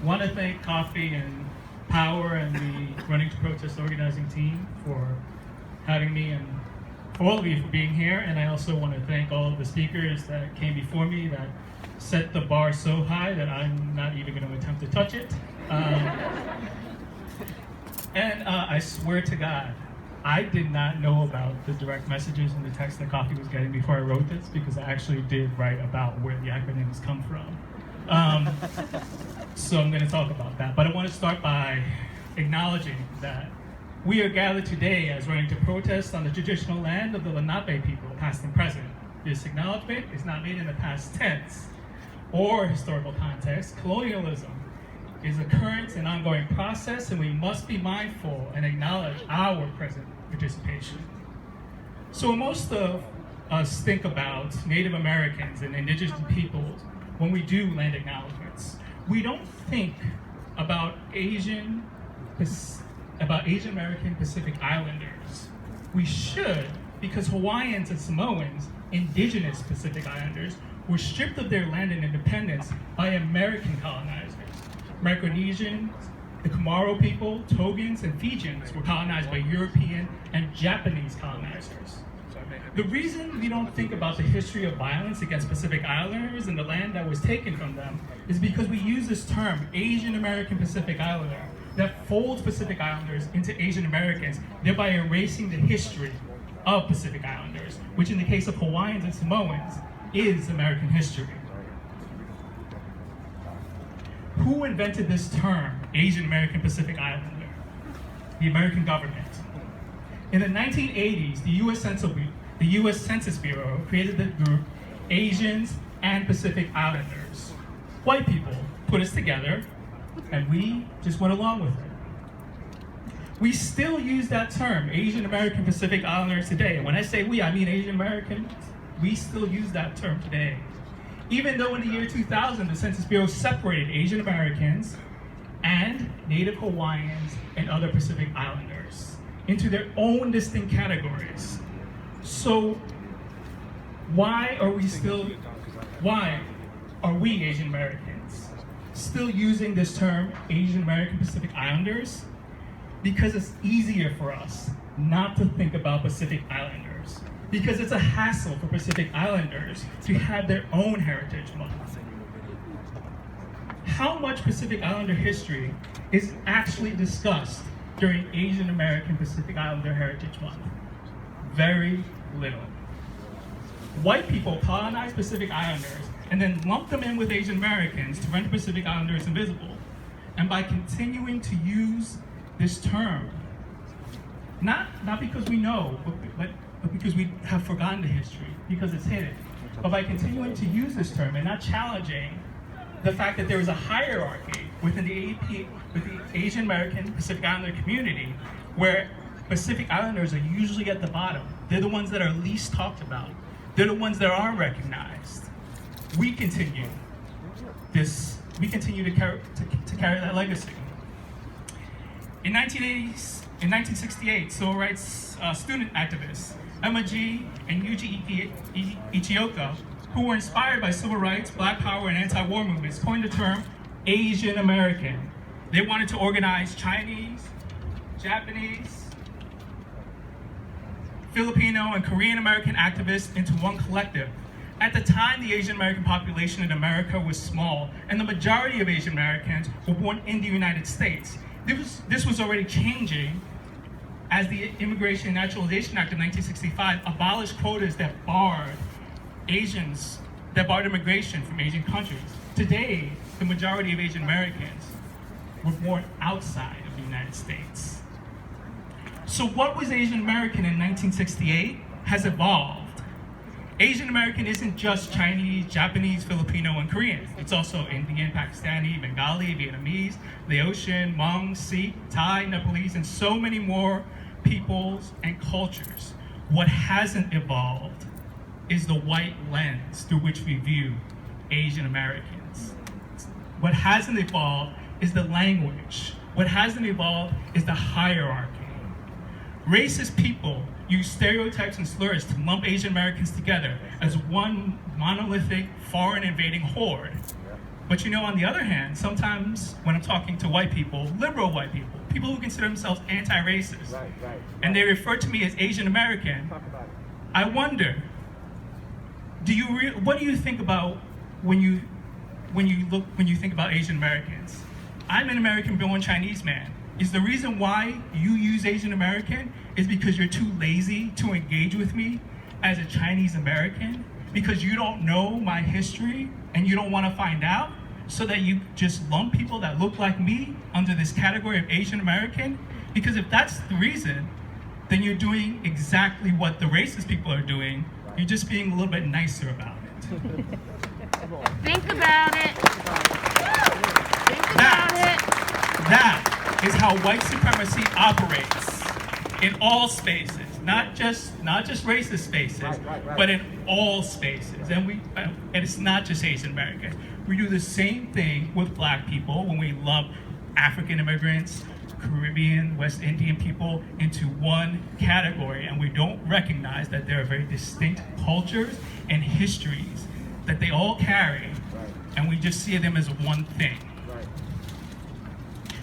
want to thank Coffee and Power and the Running to Protest organizing team for having me, and for all of you for being here. And I also want to thank all of the speakers that came before me that set the bar so high that I'm not even going to attempt to touch it. And I swear to God, I did not know about the direct messages and the text that Coffee was getting before I wrote this, because I actually did write about where the acronyms come from. So I'm going to talk about that. But I want to start by acknowledging that we are gathered today as running to protest on the traditional land of the Lenape people, past and present. This acknowledgement is not made in the past tense or historical context. Colonialism is a current and ongoing process, and we must be mindful and acknowledge our present participation. So when most of us think about Native Americans and indigenous peoples when we do land acknowledgements, we don't think about Asian American Pacific Islanders. We should, because Hawaiians and Samoans, indigenous Pacific Islanders, were stripped of their land and independence by American colonizers. Micronesians, the Chamorro people, Togans, and Fijians were colonized by European and Japanese colonizers. The reason we don't think about the history of violence against Pacific Islanders and the land that was taken from them is because we use this term, Asian American Pacific Islander, that folds Pacific Islanders into Asian Americans, thereby erasing the history of Pacific Islanders, which in the case of Hawaiians and Samoans is American history. Who invented this term, Asian American Pacific Islander? The American government. In the 1980s, the U.S. Census Bureau created the group Asians and Pacific Islanders. White people put us together, and we just went along with it. We still use that term, Asian American Pacific Islanders, today. And when I say we, I mean Asian Americans. We still use that term today. Even though in the year 2000, the Census Bureau separated Asian Americans and Native Hawaiians and other Pacific Islanders into their own distinct categories. So why are we Asian Americans still using this term, Asian American Pacific Islanders? Because it's easier for us not to think about Pacific Islanders. Because it's a hassle for Pacific Islanders to have their own Heritage Month. How much Pacific Islander history is actually discussed during Asian American Pacific Islander Heritage Month? Very little. White people colonized Pacific Islanders and then lumped them in with Asian Americans to render Pacific Islanders invisible. And by continuing to use this term, not because we know, but because we have forgotten the history, because it's hidden. But by continuing to use this term and not challenging the fact that there is a hierarchy within the AAPI, with the Asian American Pacific Islander community, where Pacific Islanders are usually at the bottom. They're the ones that are least talked about. They're the ones that aren't recognized. We continue to carry that legacy. In 1968, civil rights student activists Emma G. and Yuji Ichioka, who were inspired by civil rights, black power, and anti-war movements, coined the term Asian American. They wanted to organize Chinese, Japanese, Filipino, and Korean American activists into one collective. At the time, the Asian American population in America was small, and the majority of Asian Americans were born in the United States. This was already changing as the Immigration and Naturalization Act of 1965 abolished quotas that barred immigration from Asian countries. Today, the majority of Asian Americans were born outside of the United States. So what was Asian American in 1968 has evolved. Asian American isn't just Chinese, Japanese, Filipino, and Korean. It's also Indian, Pakistani, Bengali, Vietnamese, Laotian, Hmong, Sikh, Thai, Nepalese, and so many more peoples and cultures. What hasn't evolved is the white lens through which we view Asian Americans. What hasn't evolved is the language. What hasn't evolved is the hierarchy. Racist people use stereotypes and slurs to lump Asian Americans together as one monolithic foreign invading horde. But you know, on the other hand, sometimes when I'm talking to white people, liberal white people who consider themselves anti-racist, and they refer to me as Asian American, I wonder, what do you think about when you think about Asian Americans? I'm an American-born Chinese man. Is the reason why you use Asian American is because you're too lazy to engage with me as a Chinese American? Because you don't know my history and you don't want to find out, so that you just lump people that look like me under this category of Asian American? Because if that's the reason, then you're doing exactly what the racist people are doing. You're just being a little bit nicer about it. Think about it. Think about it. That is how white supremacy operates in all spaces, not just racist spaces, but in all spaces. And it's not just Asian Americans. We do the same thing with black people when we lump African immigrants, Caribbean, West Indian people into one category, and we don't recognize that there are very distinct cultures and histories that they all carry, and we just see them as one thing.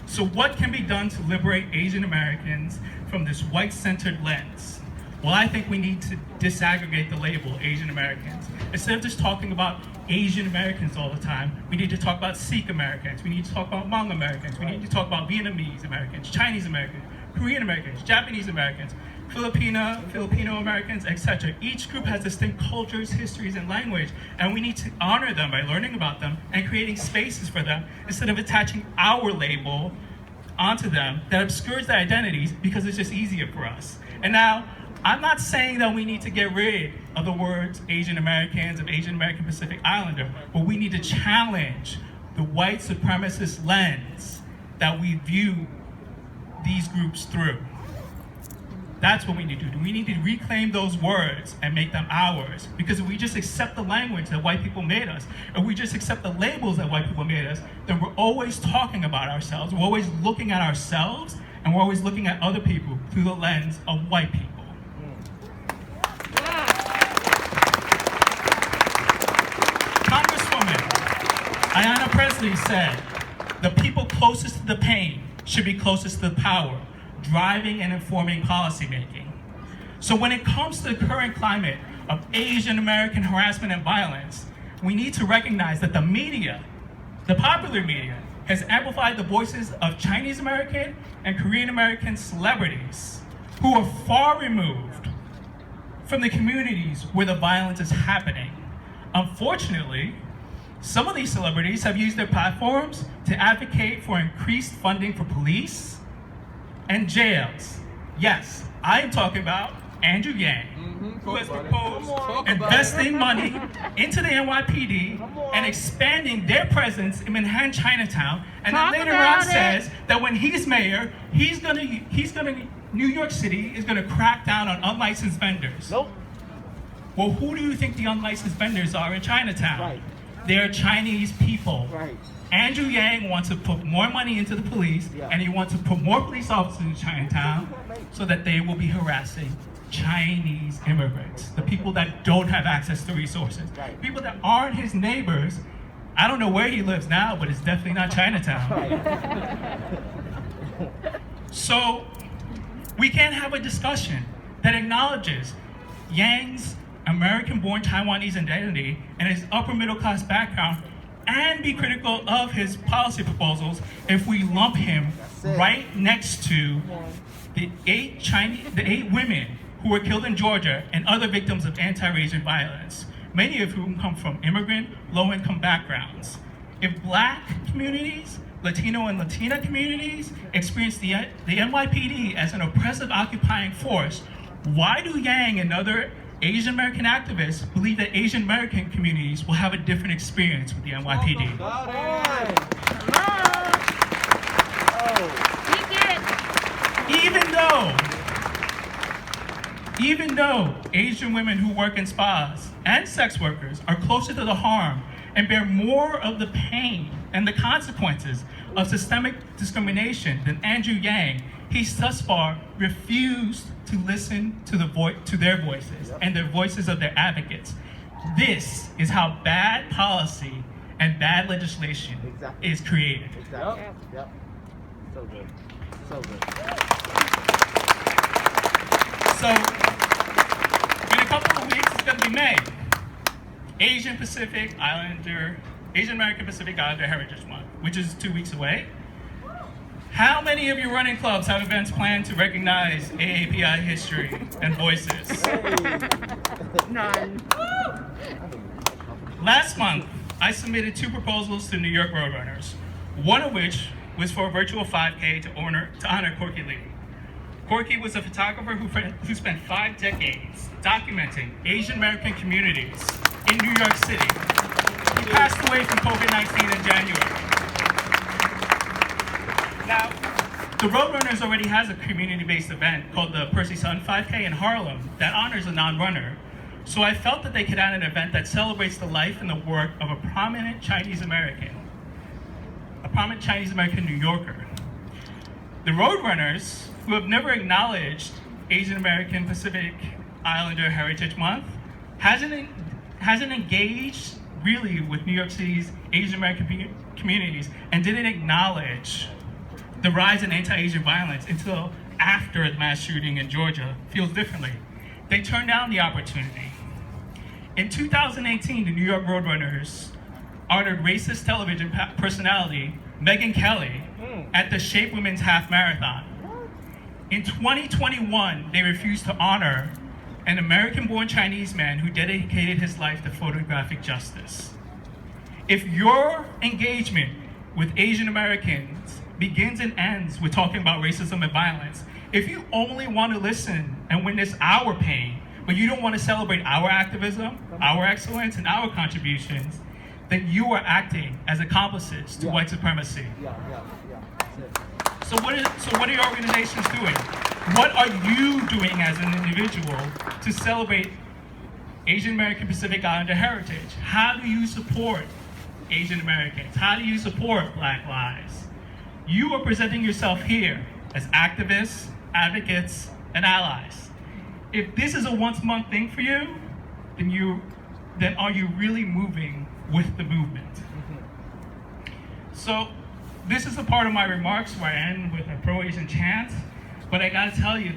So what can be done to liberate Asian Americans from this white-centered lens? Well, I think we need to disaggregate the label Asian Americans. Instead of just talking about Asian Americans all the time, we need to talk about Sikh Americans, we need to talk about Hmong Americans, we need to talk about Vietnamese Americans, Chinese Americans, Korean Americans, Japanese Americans, Filipino Americans, etc. Each group has distinct cultures, histories, and language, and we need to honor them by learning about them and creating spaces for them instead of attaching our label onto them that obscures their identities because it's just easier for us. And now, I'm not saying that we need to get rid of the words Asian Americans, of Asian American Pacific Islander, but we need to challenge the white supremacist lens that we view these groups through. That's what we need to do. We need to reclaim those words and make them ours. Because if we just accept the language that white people made us, if we just accept the labels that white people made us, then we're always talking about ourselves, we're always looking at ourselves, and we're always looking at other people through the lens of white people. Congresswoman Ayanna Pressley said, "The people closest to the pain should be closest to the power, driving and informing policymaking." So when it comes to the current climate of Asian American harassment and violence, we need to recognize that the media, the popular media, has amplified the voices of Chinese American and Korean American celebrities who are far removed from the communities where the violence is happening. Unfortunately, some of these celebrities have used their platforms to advocate for increased funding for police and jails. Yes, I'm talking about Andrew Yang, who has proposed investing money into the NYPD and expanding their presence in Manhattan, Chinatown, and then later on says that when he's mayor, New York City is gonna crack down on unlicensed vendors. Nope. Well, who do you think the unlicensed vendors are in Chinatown? Right. They're Chinese people. Right. Andrew Yang wants to put more money into the police, and he wants to put more police officers in Chinatown so that they will be harassing Chinese immigrants, the people that don't have access to resources, Right. people that aren't his neighbors. I don't know where he lives now, but it's definitely not Chinatown. So we can't have a discussion that acknowledges Yang's American-born Taiwanese identity and his upper middle-class background and be critical of his policy proposals if we lump him right next to the eight women who were killed in Georgia and other victims of anti-Asian violence, many of whom come from immigrant, low-income backgrounds. If Black communities, Latino and Latina communities experience the NYPD as an oppressive occupying force, why do Yang and other Asian American activists believe that Asian American communities will have a different experience with the NYPD? Even though Asian women who work in spas and sex workers are closer to the harm and bear more of the pain and the consequences of systemic discrimination than Andrew Yang, he's thus far refused to listen to their voices and their voices of their advocates. This is how bad policy and bad legislation is created. Exactly. Yep. So good. So good. So, in a couple of weeks, it's going to be May, Asian American Pacific Islander Heritage Month, which is 2 weeks away. How many of your running clubs have events planned to recognize AAPI history and voices? None. Last month, I submitted 2 proposals to New York Roadrunners, one of which was for a virtual 5K to honor Corky Lee. Corky was a photographer who spent 5 decades documenting Asian American communities in New York City. He passed away from COVID-19 in January. Now, the Roadrunners already has a community-based event called the Percy Sun 5K in Harlem that honors a non-runner. So I felt that they could add an event that celebrates the life and the work of a prominent Chinese American New Yorker. The Roadrunners, who have never acknowledged Asian American Pacific Islander Heritage Month, hasn't engaged really with New York City's Asian American communities and didn't acknowledge the rise in anti-Asian violence until after the mass shooting in Georgia feels differently. They turned down the opportunity. In 2018, the New York Roadrunners honored racist television personality Megyn Kelly at the Shape Women's Half Marathon. In 2021, they refused to honor an American-born Chinese man who dedicated his life to photographic justice. If your engagement with Asian Americans begins and ends with talking about racism and violence, if you only want to listen and witness our pain, but you don't want to celebrate our activism, our excellence, and our contributions, then you are acting as accomplices to white supremacy. So what are your organizations doing? What are you doing as an individual to celebrate Asian American Pacific Islander heritage? How do you support Asian Americans? How do you support Black lives? You are presenting yourself here as activists, advocates, and allies. If this is a once-a-month thing for you, then are you really moving with the movement? So this is a part of my remarks where I end with a pro-Asian chant, but I gotta tell you,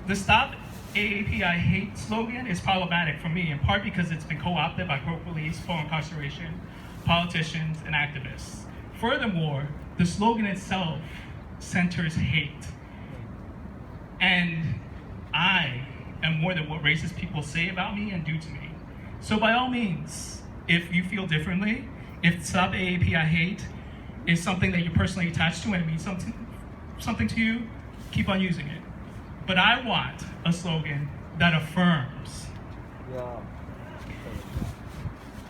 the Stop AAPI Hate slogan is problematic for me, in part because it's been co-opted by pro-police, pro-incarceration, politicians, and activists. Furthermore, the slogan itself centers hate. And I am more than what racist people say about me and do to me. So by all means, if you feel differently, if Stop AAPI Hate is something that you're personally attached to and it means something to you, keep on using it. But I want a slogan that affirms.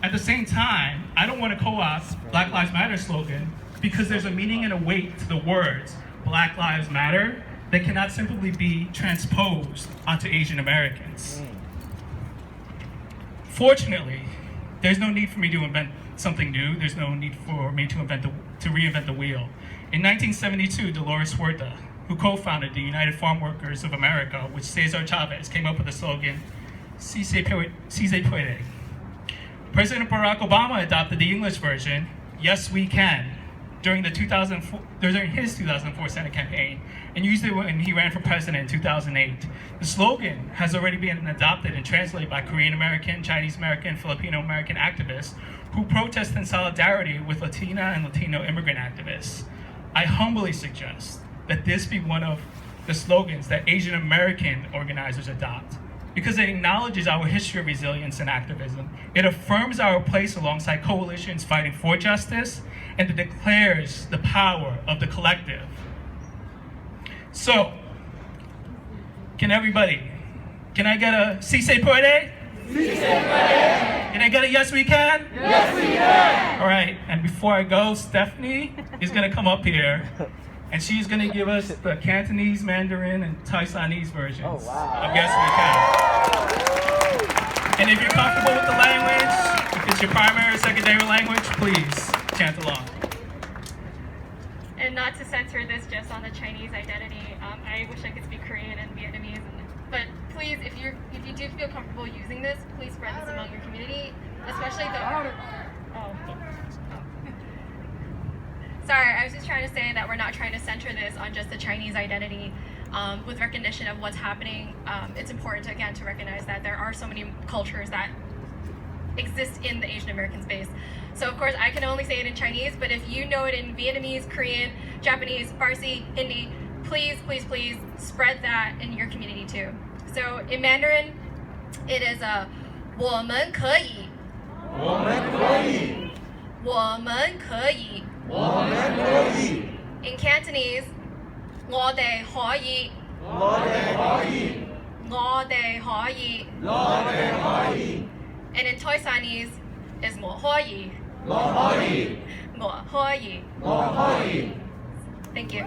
At the same time, I don't want to co-opt Black Lives Matter slogan because there's a meaning and a weight to the words Black Lives Matter that cannot simply be transposed onto Asian Americans. Fortunately, there's no need for me to invent something new. There's no need for me to reinvent the wheel. In 1972, Dolores Huerta, who co-founded the United Farm Workers of America with Cesar Chavez, came up with the slogan, "Si se puede." President Barack Obama adopted the English version, "Yes, we can," during his 2004 Senate campaign, and used it when he ran for president in 2008. The slogan has already been adopted and translated by Korean American, Chinese American, Filipino American activists who protest in solidarity with Latina and Latino immigrant activists. I humbly suggest that this be one of the slogans that Asian American organizers adopt, because it acknowledges our history of resilience and activism. It affirms our place alongside coalitions fighting for justice, and it declares the power of the collective. So, can I get a "Si se puede"? Si se puede. Can I get a "Yes, we can"? Yes, we can. All right, and before I go, Stephanie is gonna come up here, and she's gonna give us the Cantonese, Mandarin, and Toisanese versions of "Yes, we can." And if you're comfortable with the language, if it's your primary or secondary language, please chant along. And not to center this just on the Chinese identity, I wish I could speak Korean and Vietnamese, but please, if you do feel comfortable using this, please spread this among your community. especially the. Oh. Sorry, I was just trying to say that we're not trying to center this on just the Chinese identity. With recognition of what's happening, it's important to, again, to recognize that there are so many cultures that exist in the Asian American space. So of course I can only say it in Chinese, but if you know it in Vietnamese, Korean, Japanese, Farsi, Hindi, please, please, please spread that in your community too. So in Mandarin, it is a 我们可以我们可以我们可以我们可以 In Cantonese, 我哋可以我哋可以我哋可以我哋可以 And in Toisanese is 我可以我可以我可以我可以 Thank you.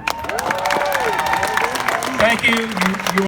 Thank you. You